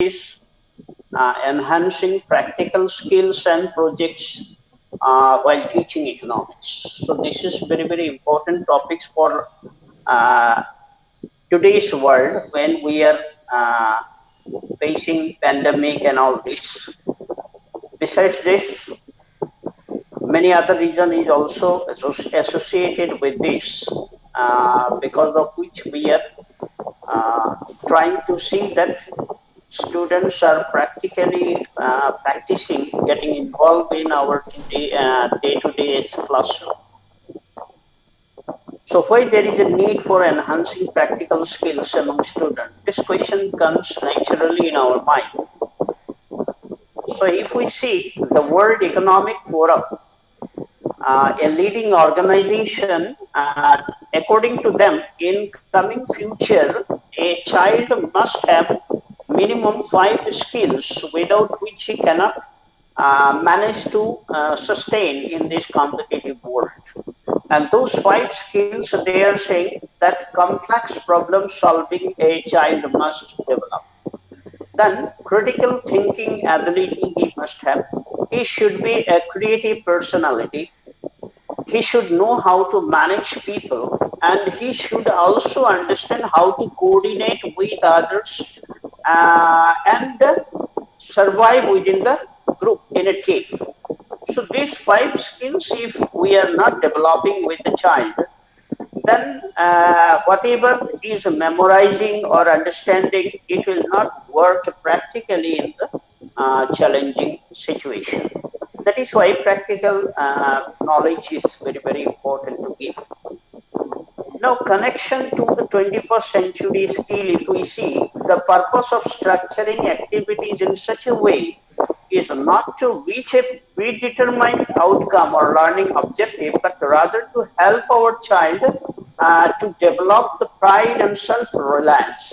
is enhancing practical skills and projects while teaching economics. So this is very important topics for uh, today's world when we are facing pandemic and all this. Besides this, many other reason is also associated with this, because of which we are uh, trying to see that students are practically practicing getting involved in our day-to-day classroom. So why there is a need for enhancing practical skills among students? This question comes naturally in our mind. So if we see the World Economic Forum, a leading organization, according to them, in coming future, a child must have minimum 5 skills without which he cannot manage to sustain in this competitive world. And those 5 skills, they are saying that complex problem solving a child must develop. Then critical thinking ability he must have. He should be a creative personality. He should know how to manage people, and he should also understand how to coordinate with others and survive within the group in a team. So these 5 skills, if we are not developing with the child, then whatever is memorizing or understanding, it will not work practically in the challenging situation. That is why practical knowledge is very important to give. Now, connection to the 21st century skill, if we see, the purpose of structuring activities in such a way is not to reach a predetermined outcome or learning objective, but rather to help our child to develop the pride and self-reliance.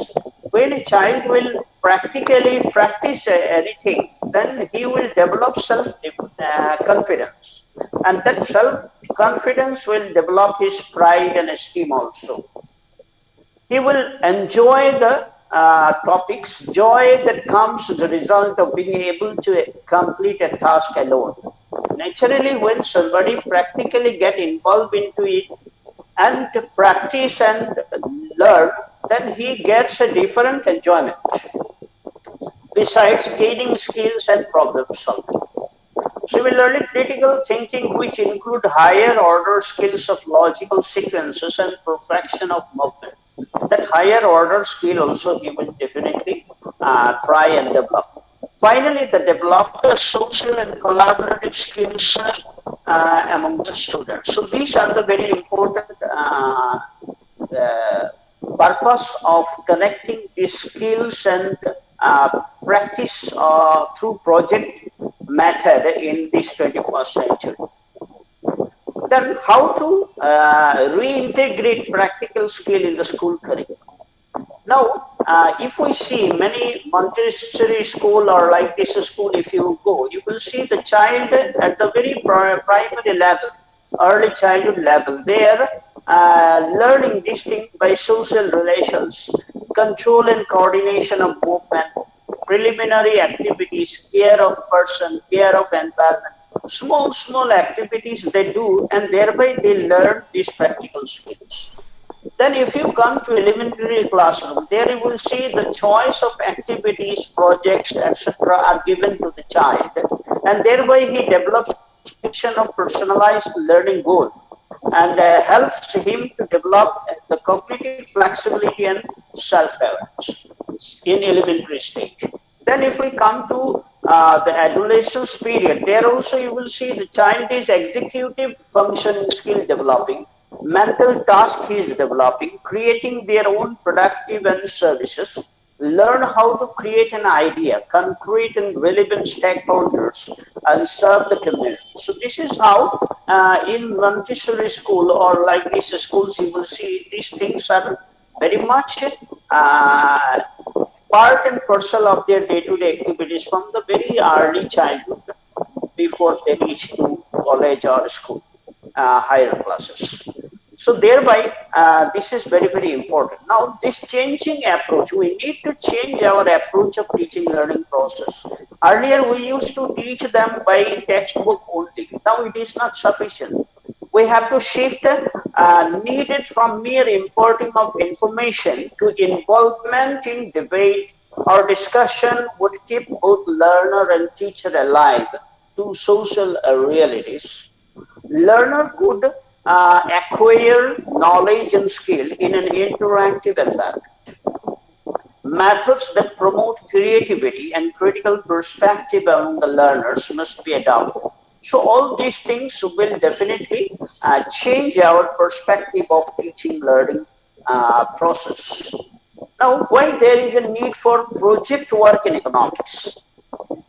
When a child will practically practice anything, then he will develop self-confidence. And that self-confidence will develop his pride and esteem also. He will enjoy the topics, joy that comes as a result of being able to complete a task alone. Naturally, when somebody practically get involved into it and practice and learn, then he gets a different enjoyment besides gaining skills and problem solving. Similarly, critical thinking, which include higher order skills of logical sequences and perfection of movement, that higher order skill also he will definitely try and develop. Finally, the develop the social and collaborative skills among the students. So these are the very important purpose of connecting the skills and practice through project method in this 21st century. Then how to reintegrate practical skill in the school curriculum. Now, if we see many Montessori school or like this school, if you go, you will see the child at the very primary level, early childhood level, they are learning this thing by social relations, control and coordination of movement, preliminary activities, care of person, care of environment, small activities they do, and thereby they learn these practical skills. Then if you come to elementary classroom, there you will see the choice of activities, projects, etc. are given to the child, and thereby he develops of personalized learning goal and helps him to develop the cognitive flexibility and self-awareness in elementary stage. Then if we come to the adolescence period, there also you will see the child is executive functioning skill developing, mental task he is developing, creating their own productive and services, learn how to create an idea, concrete and relevant stakeholders, and serve the community. So this is how in Montessori school or like these schools you will see these things are very much part and parcel of their day-to-day activities from the very early childhood before they reach to college or school, higher classes. So thereby, this is very, very important. Now, this changing approach, we need to change our approach of teaching learning process. Earlier, we used to teach them by textbook only. Now, it is not sufficient. We have to shift needed from mere importing of information to involvement in debate or discussion would keep both learner and teacher alive to social realities. Learner could acquire knowledge and skill in an interactive environment. Methods that promote creativity and critical perspective among the learners must be adopted. So all these things will definitely change our perspective of teaching learning process. Now, why there is a need for project work in economics?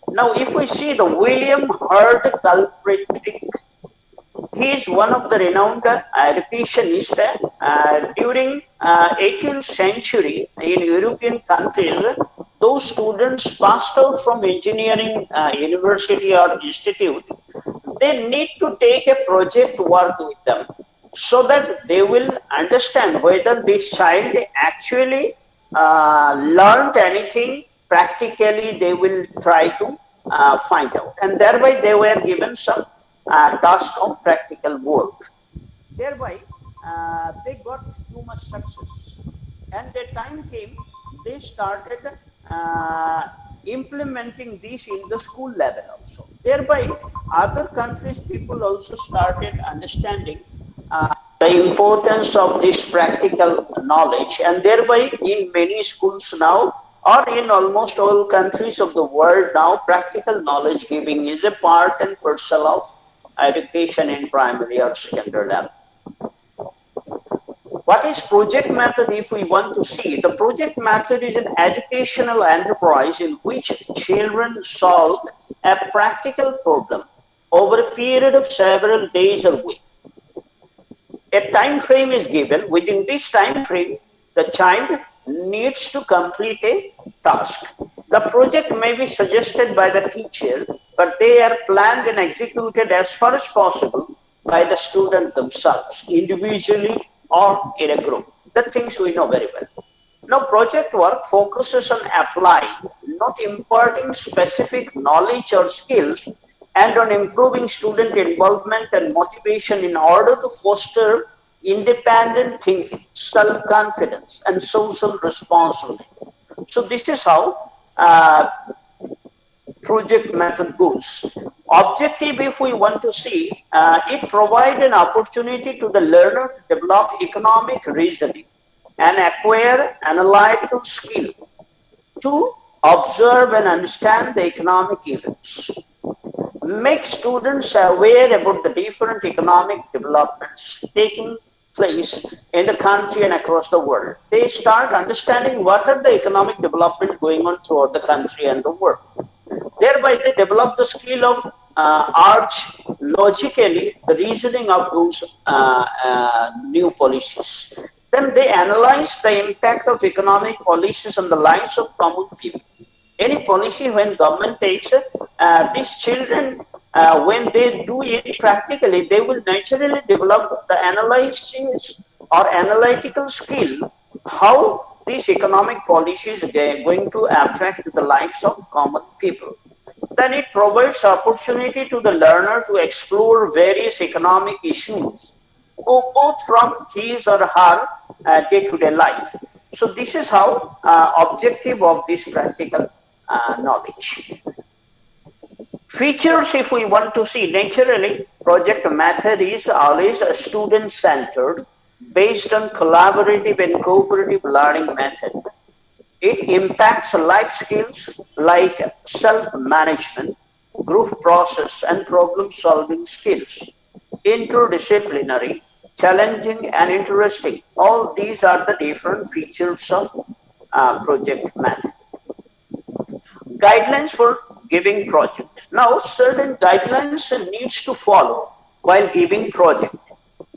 Now, if we see the William Hurd Kilpatrick, he is one of the renowned educationists during 18th century in European countries. Those students passed out from engineering university or institute, they need to take a project work with them so that they will understand whether this child actually learned anything practically. They will try to find out, and thereby they were given some task of practical work. Thereby, they got too much success, and the time came they started implementing this in the school level also. Thereby, other countries people also started understanding the importance of this practical knowledge, and thereby in many schools now, or in almost all countries of the world now, practical knowledge giving is a part and parcel of education in primary or secondary level. What is project method? If we want to see, the project method is an educational enterprise in which children solve a practical problem over a period of several days or weeks. A time frame is given. Within this time frame, the child needs to complete a task. The project may be suggested by the teacher, but they are planned and executed as far as possible by the student themselves, individually or in a group. The things we know very well. Now, project work focuses on applying, not imparting specific knowledge or skills, and on improving student involvement and motivation in order to foster independent thinking, self-confidence, and social responsibility. So this is how project method goes. Objective, if we want to see, it provides an opportunity to the learner to develop economic reasoning and acquire analytical skill to observe and understand the economic events. Make students aware about the different economic developments taking place in the country and across the world. They start understanding what are the economic development going on throughout the country and the world. Thereby, they develop the skill of arch logically the reasoning of those new policies. Then they analyze the impact of economic policies on the lives of common people. Any policy when government takes these children, when they do it practically, they will naturally develop the analysis or analytical skill, how these economic policies are going to affect the lives of common people. Then it provides opportunity to the learner to explore various economic issues, both from his or her day-to-day life. So this is how objective of this practical knowledge. Features, if we want to see, naturally, project method is always student-centered, based on collaborative and cooperative learning method. It impacts life skills like self-management, group process, and problem-solving skills. Interdisciplinary, challenging, and interesting. All these are the different features of project method. Guidelines for giving project. Now, certain guidelines needs to follow while giving project.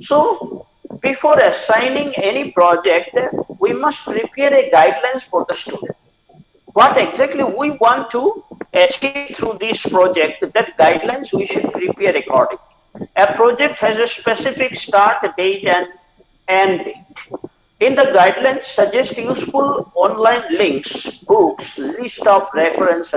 So, before assigning any project, we must prepare a guidelines for the student. What exactly we want to achieve through this project, that guidelines we should prepare accordingly. A project has a specific start date and and date. In the guidelines, suggest useful online links, books, list of references,